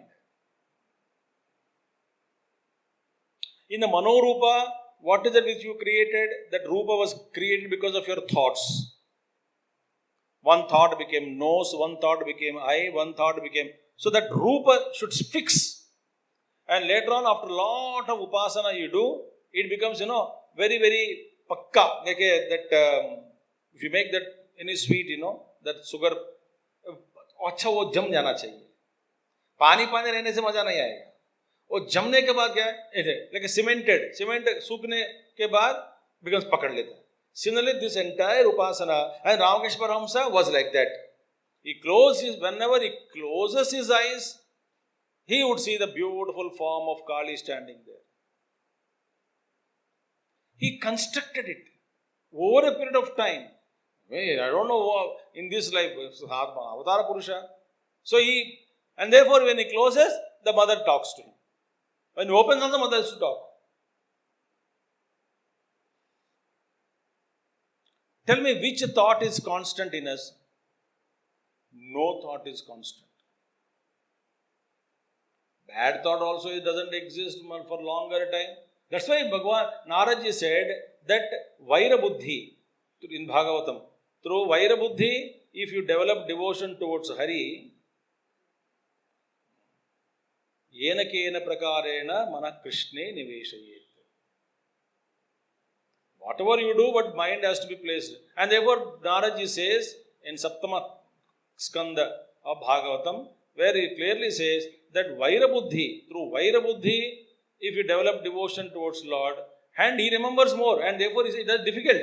In the Manorupa, what is it which you created? That Rupa was created because of your thoughts. One thought became nose, one thought became eye, one thought became... So that Rupa should fix. And later on, after a lot of upasana you do, it becomes, very, very pakka. Like that, if you make that any sweet, that sugar, अच्छा वो जम जाना चाहिए. पानी पानी रहने से मजा नहीं आएगा. वो जमने के बाद क्या है, like cemented सूखने के बाद becomes पकड़ लेता है. Similarly, this entire upasana, and Ramakrishna Paramahamsa was like that. Whenever he closes his eyes, he would see the beautiful form of Kali standing there. He constructed it over a period of time. I don't know in this life, Avatara Purusha. So and therefore when he closes, the mother talks to him. When he opens on the mother has to talk. Tell me which thought is constant in us? No thought is constant. Bad thought also it doesn't exist for longer time. That's why Bhagavan Naraji said that Vaira Buddhi in Bhagavatam. Through Vaira Buddhi, if you develop devotion towards Hari, Yena kena prakarena mana Krishne niveshayet. Whatever you do, but mind has to be placed. And therefore, Naraji says in Saptama Skanda of Bhagavatam, where he clearly says that Vaira Buddhi, through Vaira Buddhi, if you develop devotion towards Lord, and he remembers more, and therefore it is difficult.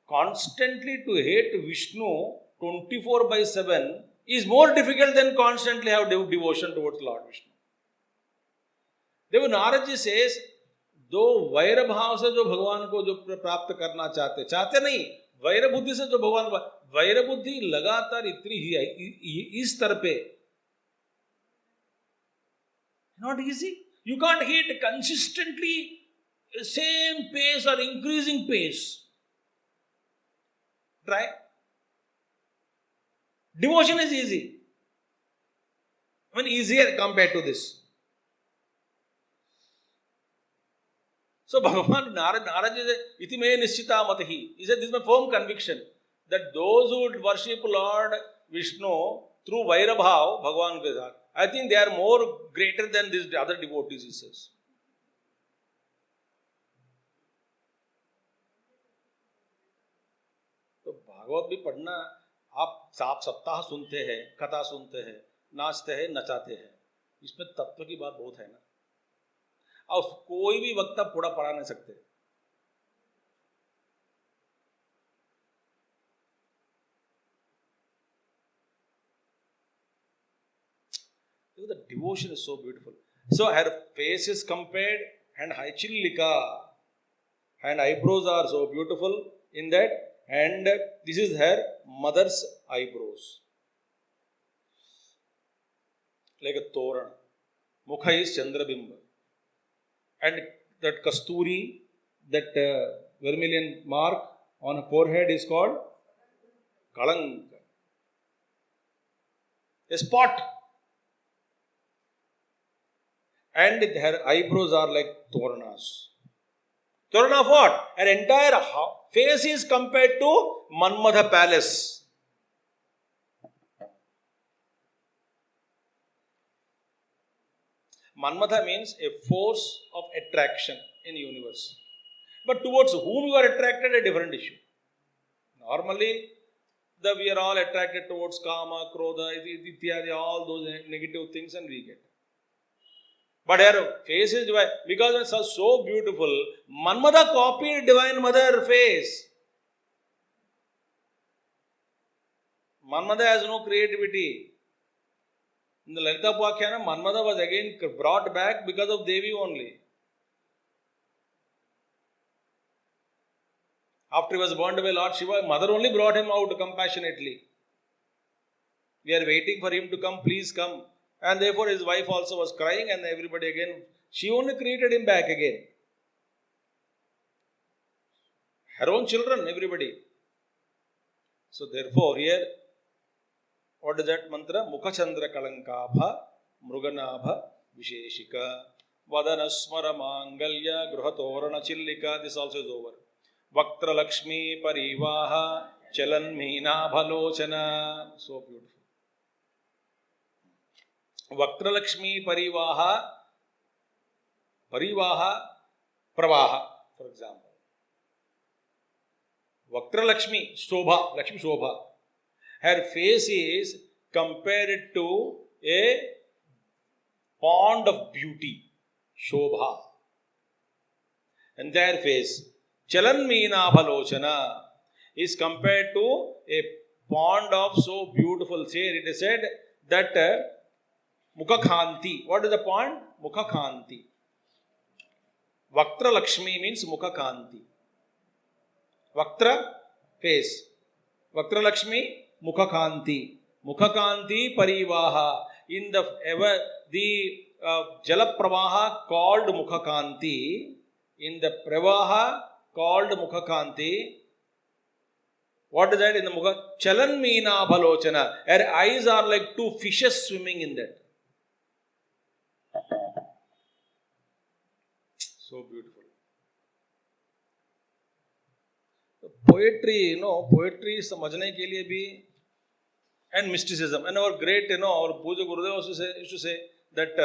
Constantly to hate Vishnu 24/7 is more difficult than constantly have devotion towards Lord Vishnu. Therefore, Naraji says, दो वैर भाव से जो भगवान को जो प्राप्त करना चाहते नहीं, वैर बुद्धि से जो भगवान को, वैर बुद्धि लगातार इतनी ही इस स्तर पे, not easy. You can't hate consistently same pace or increasing pace. Try. Devotion is easy. Easier compared to this. So Bhagavan Naraji said, Iti me nishchita matahi. He said, this is my firm conviction that those who would worship Lord Vishnu through Vairabhav, Bhagavan Vedar, I think they are more greater than these other devotees, he says. Bhagavat भी पढ़ना, आप सप्ताह सुनते हैं, कथा सुनते हैं, नाचते हैं, नचाते हैं, इसमें तत्व की बात बहुत है ना। और कोई भी वक्ता पूरा पढ़ा नहीं सकते। The devotion is so beautiful. So her face is compared, and Chillika, and eyebrows are so beautiful in that, and this is her mother's eyebrows, like a toran. Mukha is Chandrabimba, and that kasturi, that vermilion mark on her forehead is called kalanka, a spot. And her eyebrows are like toranas. Torana of what? Her entire face is compared to Manmadha palace. Manmadha means a force of attraction in the universe. But towards whom you are attracted, a different issue. Normally, we are all attracted towards Kama, Krodha, Ityadi, all those negative things, and we get. But her face is divine. Because it's so beautiful, Manmada copied Divine Mother face. Manmada has no creativity. In the Lalita Upakhyanam, Manmada was again brought back because of Devi only. After he was burned by Lord Shiva, Mother only brought him out compassionately. We are waiting for him to come, please come. And therefore his wife also was crying, and everybody again, she only created him back again. Her own children, everybody. So therefore here, what is that mantra? Mukha Chandra Kalankabha Mruganabha Visheshika Vadanasmara Mangalya Gruhatorana Chillika. This also is over. Vaktra Lakshmi Parivaha Chalan Meena Bhalochana. So beautiful. Vaktra Lakshmi Parivaha Pravaha, for example. Vaktra Lakshmi Shobha, Lakshmi Shobha. Her face is compared to a pond of beauty, Shobha. And their face, Chalan Meena Bhalochana, is compared to a pond of so beautiful. Here it is said that Mukhakhanti. What is the pond? Mukhakhanti. Vaktra Lakshmi means Mukhakhanti. Vaktra, face. Vaktra Lakshmi, Mukhakhanti. Mukhakhanti Parivaha. In the Jala Pravaha called Mukhakhanti. In the Pravaha called Mukhakhanti. What is that in the Mukha? Chalan Meena Bhalochana. Her eyes are like two fishes swimming in that. So beautiful. Poetry, poetry समझने के लिए भी, and mysticism. And our great, our Puja Gurudev used to say that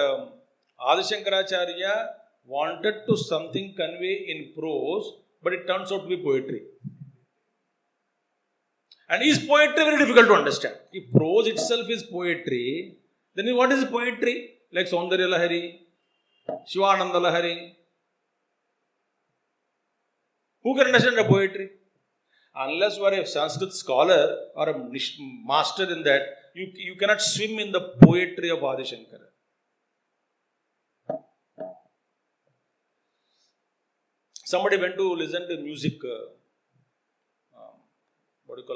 Adi Shankaracharya wanted to something convey in prose, but it turns out to be poetry. And is poetry very difficult to understand? If prose itself is poetry, then what is poetry? Like Saundarya Lahari, Shivananda Lahari. Who can understand the poetry? Unless you are a Sanskrit scholar or a master in that, you cannot swim in the poetry of Adi Shankara. Somebody went to listen to music,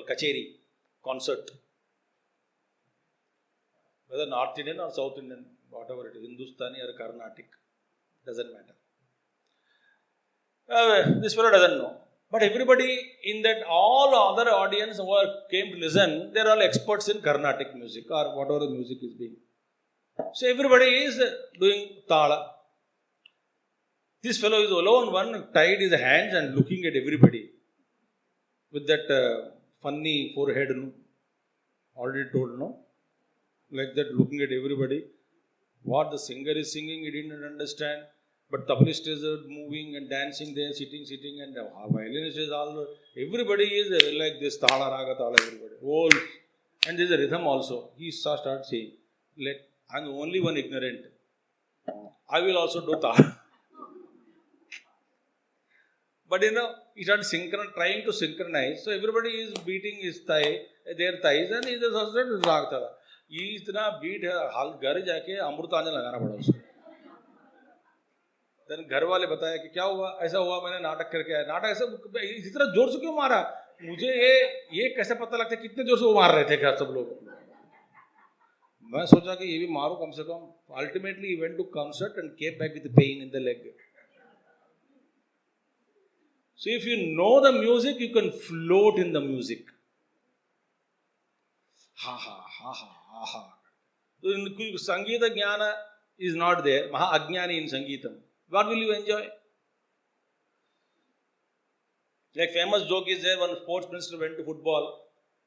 kacheri, concert. Whether North Indian or South Indian, whatever it is, Hindustani or Carnatic, doesn't matter. This fellow doesn't know. But everybody in that, all other audience who came to listen, they are all experts in Carnatic music or whatever the music is being. So everybody is doing tala. This fellow is alone, one tied his hands and looking at everybody with that funny forehead, already told, like that, looking at everybody. What the singer is singing, he didn't understand. But tableist is moving and dancing there, sitting, and violinist is all. Everybody is like this thala raga thala. Everybody, whole, and there is a rhythm also. He starts saying, "Let I'm the only one ignorant. I will also do thala." But he started trying to synchronize. So everybody is beating his their thighs, and he just started rag thala. ये इतना beat है, हाल घर जाके अमृतांजन लगाना पड़ा उसको. Then घर वाले बताया कि क्या हुआ, ऐसा हुआ, मैंने नाटक करके आया. नाटक ऐसे इस तरह जोर से क्यों मारा, मुझे ये कैसे पता लगता है कितने जोर से वो मार रहे थे क्या सब लोग. मैं सोचा कि ये भी मारो कम से कम. Ultimately he went to concert and came back with pain in the leg. So if you know the music, you can float in the music. Ha ha ha ha ha ha. So Sangeeta Jnana is not there. Maha Ajnani in Sangeetam. What will you enjoy? Like famous joke is there, one sports minister went to football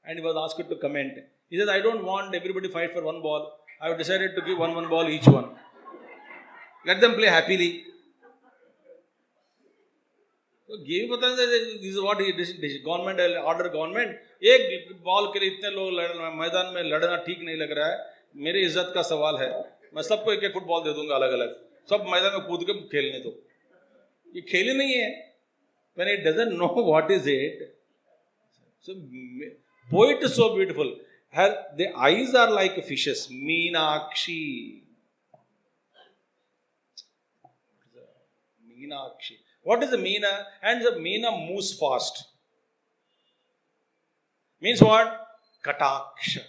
and he was asked to comment. He says, I don't want everybody fight for one ball. I have decided to give one ball each one. Let them play happily. तो ये भी पता है this is what government order government. एक ball के लिए इतने लोग मैदान में लड़ना ठीक नहीं लग रहा है. मेरी इज्जत का सवाल है. मैं सबको एक एक फुटबॉल दे दूंगा अलग अलग. सब मैदान में कूद के खेलने दो. ये खेल ही नहीं है. When it doesn't know what is it. So poet is so beautiful. The eyes are like fishes. Meenakshi. Meenakshi. What is the Meena? And the Meena moves fast. Means what? Kataksha.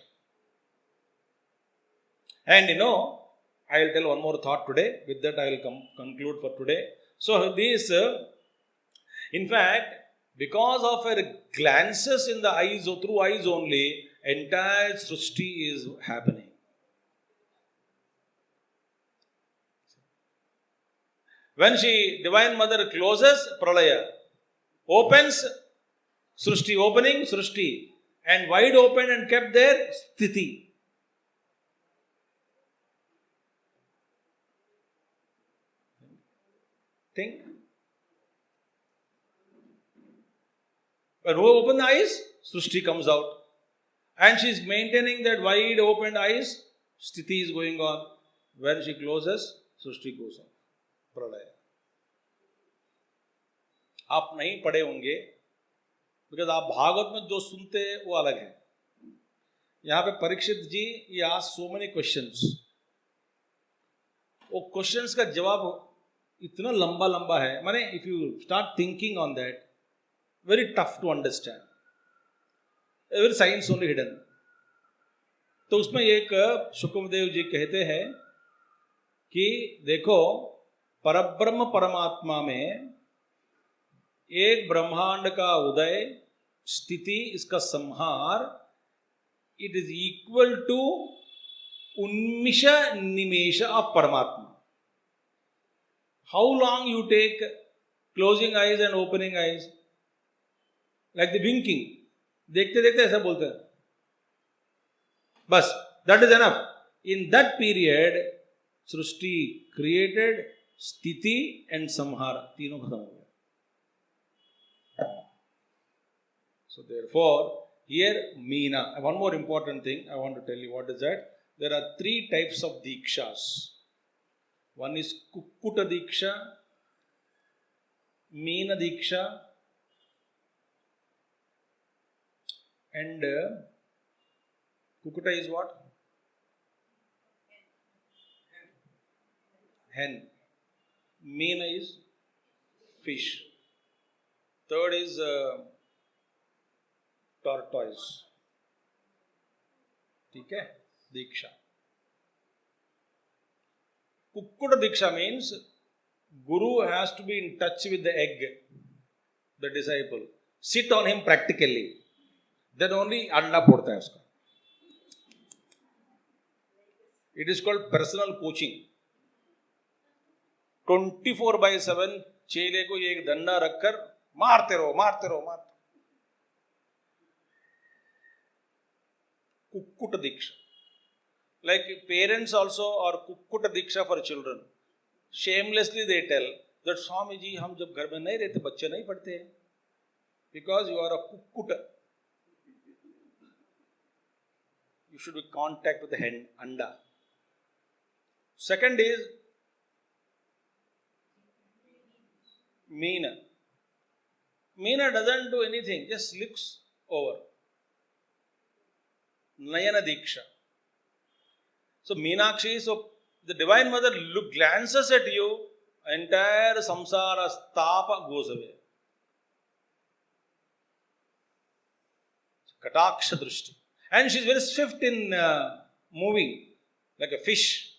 And I will tell one more thought today. With that I will conclude for today. So this, in fact, because of her glances in the eyes or through eyes only, entire Srishti is happening. When Divine Mother closes, Pralaya. Opens, Srishti. Opening, Srishti. And wide open and kept there, Sthiti. Think. When who open the eyes, Srishti comes out. And she is maintaining that wide open eyes, Sthiti is going on. When she closes, Srishti goes on. प्रलय. आप नहीं पढ़े होंगे because आप भागवत में जो सुनते हैं वो अलग है. यहाँ पे परीक्षित जी ये आज सो मेनी क्वेश्चंस. वो क्वेश्चंस का जवाब इतना लंबा लंबा है, माने if you start thinking on that very tough to understand. Very science only hidden. तो उसमें एक शुक्रदेव जी कहते हैं कि देखो परब्रह्म परमात्मा में एक ब्रह्मांड का उदय, स्थिति, इसका संहार, इट इज इक्वल टू उन्मिष निमेष ऑफ परमात्मा. How long you take closing eyes and opening eyes, like the winking. देखते देखते ऐसा बोलते हैं बस, that is enough. In that period सृष्टि क्रिएटेड, स्थिति एंड संहार तीनों खत्म हो गए. So therefore, here Meena. One more important thing I want to tell you. What is that? There are 3 types of Dikshas. One is Kukkuta Diksha, Meena Diksha, and Kukkuta is what? Hen. Meena is fish. Third is tortoise. ठीक है? Diksha. Kukkuta Diksha means Guru has to be in touch with the egg, the disciple. Sit on him practically. Then only anda podta hai uska. It is called personal coaching. 24/7 चेले को एक दंडा रखकर मारते रहो. Kukkuta Diksha. Like parents also are Kukkuta Diksha for children. shamelessly they tell that Swamiji, हम जब घर में नहीं रहते बच्चे नहीं पढ़ते हैं, because you are a kukkuta. You should be in contact with the hen, anda. Second is Meena. Meena doesn't do anything, just looks over. Nayana Diksha. So Meenakshi, so the Divine Mother glances at you, entire samsara stapa goes away. Kataksha Drishti. And she is very swift in moving, like a fish,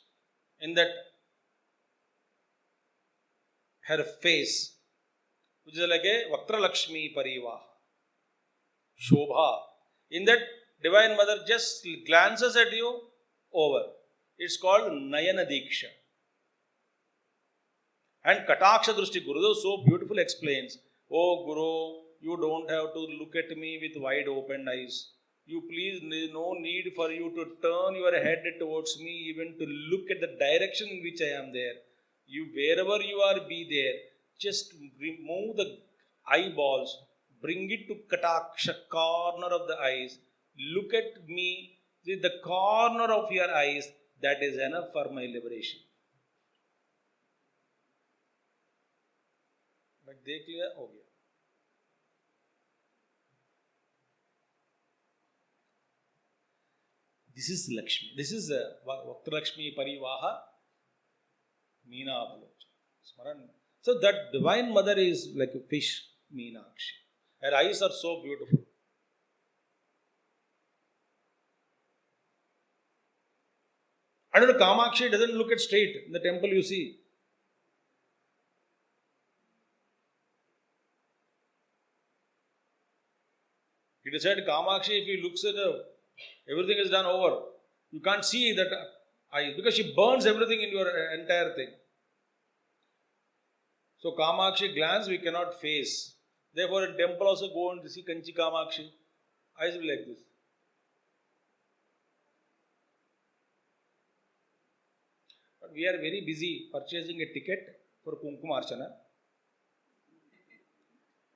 in that her face, which is like a Vaktra Lakshmi Parivaha, Shobha. In that, Divine Mother just glances at you over. It's called Nayana Diksha. And Kataksha Drishti, Gurudev so beautifully explains, oh Guru, you don't have to look at me with wide open eyes. You please, no need for you to turn your head towards me, even to look at the direction in which I am there. You, wherever you are, be there. Just remove the eyeballs, bring it to Kataksha, corner of the eyes. Look at me with the corner of your eyes. That is enough for my liberation. But देख लिया हो गया. This is Lakshmi. This is Vaktra Lakshmi Parivaha Meena Abhalocha. So that Divine Mother is like a fish, Meenakshi. Her eyes are so beautiful. And the Kamakshi doesn't look at straight in the temple, you see. It is said Kamakshi, if he looks at everything is done over, you can't see that eye because she burns everything in your entire thing. So Kamakshi glance we cannot face. Therefore in temple also go and see Kanchi Kamakshi. Eyes will be like this. But we are very busy purchasing a ticket for Kumkum Archana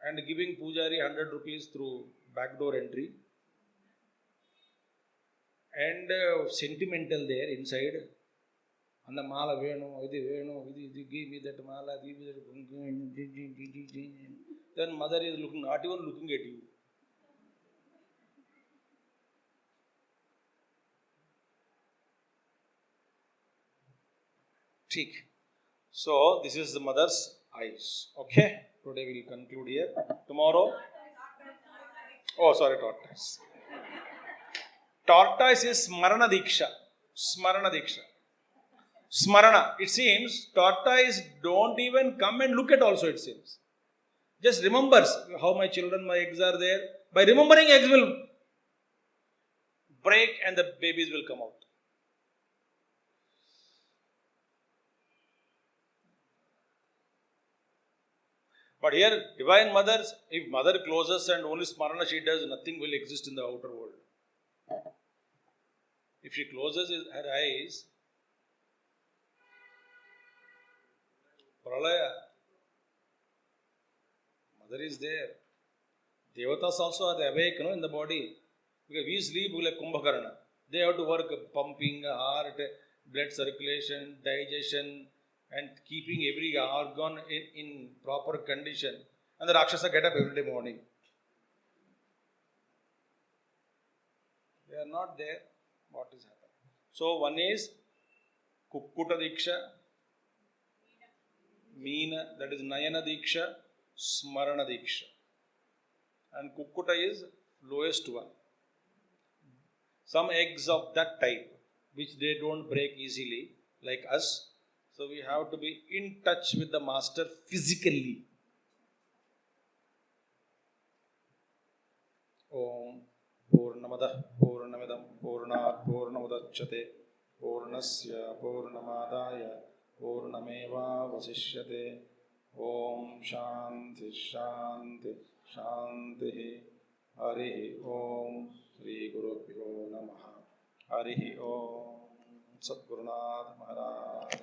and giving Pujari 100 rupees through backdoor entry. And sentimental there inside. And the mala venu, give me that mala, give me that. Then mother is looking, not even looking at you. Theek. So this is the mother's eyes. Okay. Today we will conclude here. Tomorrow. Oh, sorry, tortoise. Tortoise is Smarana Diksha. Smarana Diksha. Smarana. It seems tortoise don't even come and look at also, it seems. Just remembers how my children, my eggs are there. By remembering, eggs will break and the babies will come out. But here, Divine Mother, if Mother closes and only Smarana she does, nothing will exist in the outer world. If she closes her eyes, Pralaya, Mother is there. Devatas also are awake, in the body. Because we sleep like Kumbhakarna. They have to work pumping, heart, blood circulation, digestion, and keeping every organ in proper condition. And the Rakshasa get up every day morning. They are not there. What is happening? So one is Kukkuta Diksha, Meena, that is Nayana Diksha, Smarana Diksha. And Kukkuta is lowest one. Some eggs of that type, which they don't break easily, like us. So we have to be in touch with the Master physically. Om Purnamada Purnamidam Purnat Purnamudachyate Purnasya Purnamadaya Purnameva Vasishyate Om Shanti Shanti Shanti Harihi Om Sri Gurubhyo Namaha Harihi Om Sadgurunath Maharaj